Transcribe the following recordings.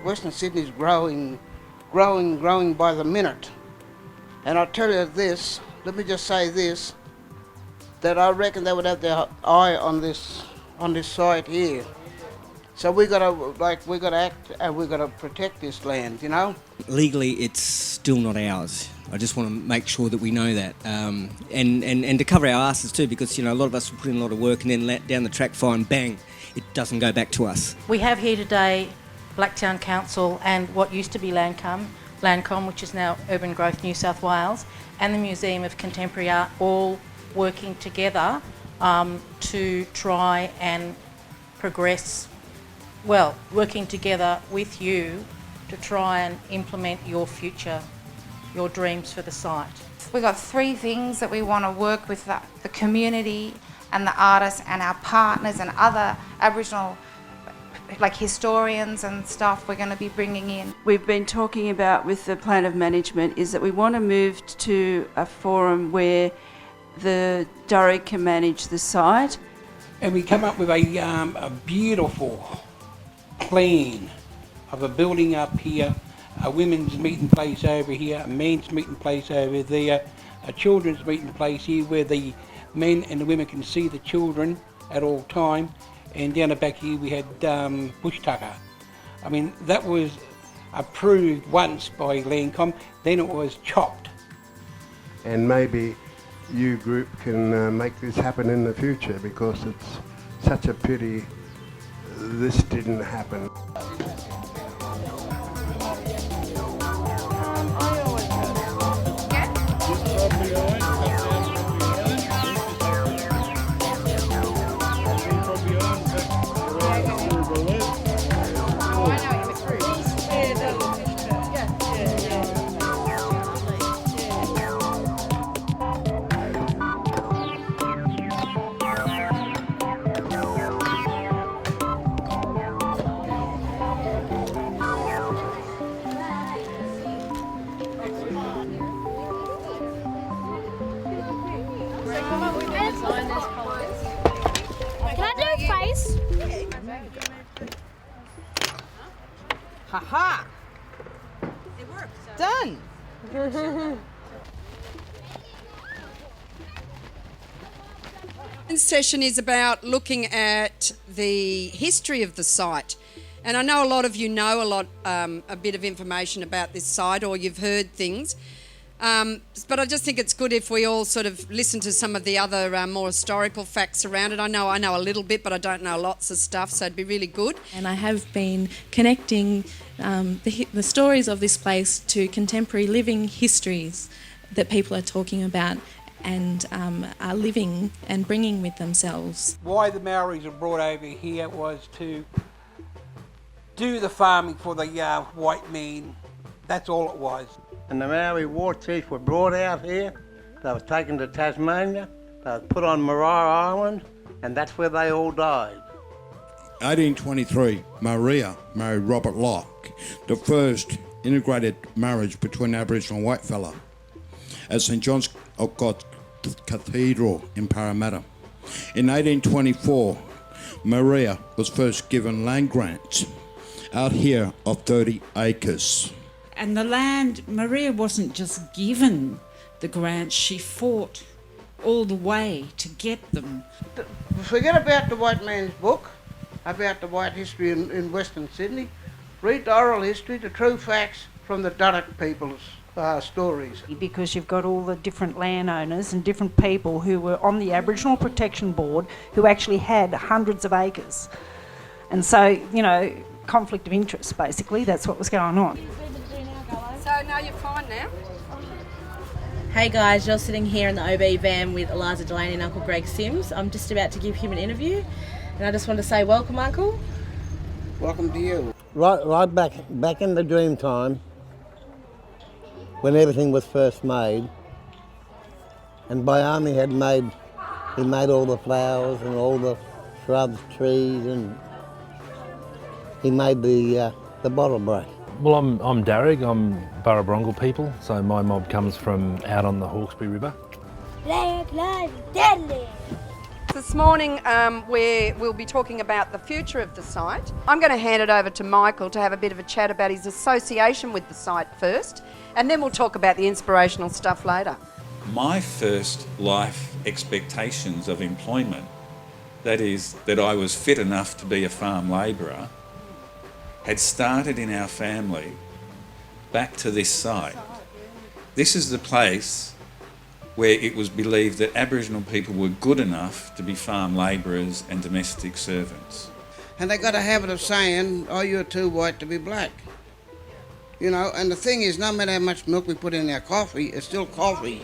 Western Sydney's growing by the minute. And I'll tell you this, let me just say this, that I reckon they would have their eye on this site here. So we gotta act and we gotta protect this land, you know? Legally, it's still not ours. I just want to make sure that we know that, and to cover our asses too, because you know a lot of us put in a lot of work and then down the track find bang, it doesn't go back to us. We have here today Blacktown Council and what used to be Landcom, which is now UrbanGrowth New South Wales, and the Museum of Contemporary Art, all working together to try and progress, well, working together with you to try and implement your future, your dreams for the site. We've got three things that we want to work with the community and the artists and our partners and other Aboriginal like historians and stuff we're going to be bringing in. We've been talking about with the plan of management is that we want to move to a forum where the Darug can manage the site. And we come up with a beautiful plan of a building up here, a women's meeting place over here, a men's meeting place over there, a children's meeting place here where the men and the women can see the children at all time. And down the back here we had bush tucker. I mean, that was approved once by Landcom, then it was chopped. And maybe you group can make this happen in the future, because it's such a pity this didn't happen. Ha-ha! It works. Done! This session is about looking at the history of the site. And I know a lot of you know a bit of information about this site, or you've heard things. But I just think it's good if we all sort of listen to some of the other more historical facts around it. I know a little bit, but I don't know lots of stuff, so it'd be really good. And I have been connecting the stories of this place to contemporary living histories that people are talking about and are living and bringing with themselves. Why the Maoris were brought over here was to do the farming for the white man. That's all it was. And the Maori war chiefs were brought out here. They were taken to Tasmania. They were put on Maria Island, and that's where they all died. 1823, Maria married Robert Locke, the first integrated marriage between Aboriginal and whitefella at St John's of God Cathedral in Parramatta. In 1824, Maria was first given land grants out here of 30 acres. And the land, Maria wasn't just given the grants, she fought all the way to get them. Forget about the white man's book, about the white history in Western Sydney. Read the oral history, the true facts from the Darug people's stories. Because you've got all the different landowners and different people who were on the Aboriginal Protection Board who actually had hundreds of acres. And so, you know, conflict of interest, basically, that's what was going on. So now you're fine now? Hey guys, you're sitting here in the OB van with Eliza Delaney and Uncle Greg Sims. I'm just about to give him an interview, and I just want to say welcome, Uncle. Welcome to you. Right back in the dream time, when everything was first made, and Bayami he made all the flowers and all the shrubs, trees, and he made the bottle brush. Well, I'm Darug, I'm Burrabrongal people, so my mob comes from out on the Hawkesbury River. This morning we'll be talking about the future of the site. I'm going to hand it over to Michael to have a bit of a chat about his association with the site first, and then we'll talk about the inspirational stuff later. My first life expectations of employment, that is, that I was fit enough to be a farm labourer, had started in our family back to this site. This is the place where it was believed that Aboriginal people were good enough to be farm labourers and domestic servants. And they got a habit of saying, oh, you're too white to be black. You know, and the thing is, no matter how much milk we put in our coffee, it's still coffee.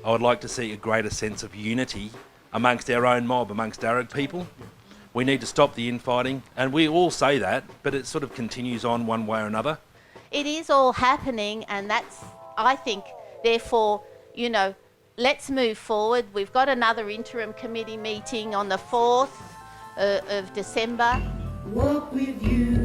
I would like to see a greater sense of unity amongst our own mob, amongst Darug people. We need to stop the infighting, and we all say that, but it sort of continues on one way or another. It is all happening, and that's, I think, therefore, you know, let's move forward. We've got another interim committee meeting on the 4th of December. Walk with you.